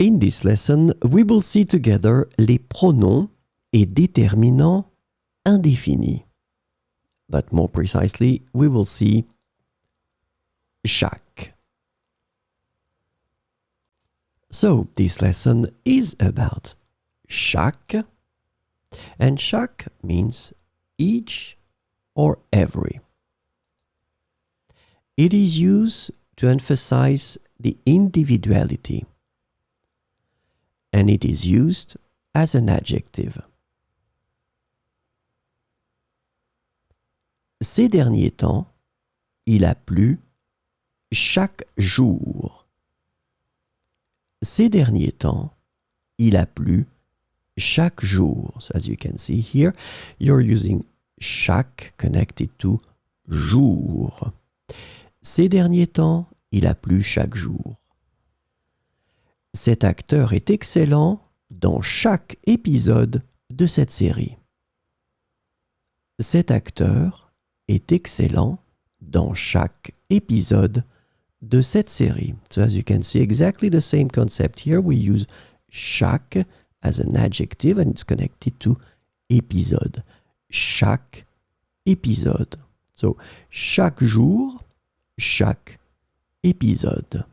In this lesson, we will see together les pronoms et déterminants indéfinis. But more precisely, we will see chaque. So this lesson is about chaque, and chaque means each or every. It is used to emphasize the individuality, and it is used as an adjective. Ces derniers temps, il a plu chaque jour. Ces derniers temps, il a plu chaque jour. So as you can see here, you're using chaque connected to jour. Ces derniers temps, il a plu chaque jour. Cet acteur est excellent dans chaque épisode de cette série. Cet acteur est excellent dans chaque épisode de cette série. So as you can see, exactly the same concept here. We use chaque as an adjective and it's connected to épisode. Chaque épisode. So chaque jour, chaque épisode.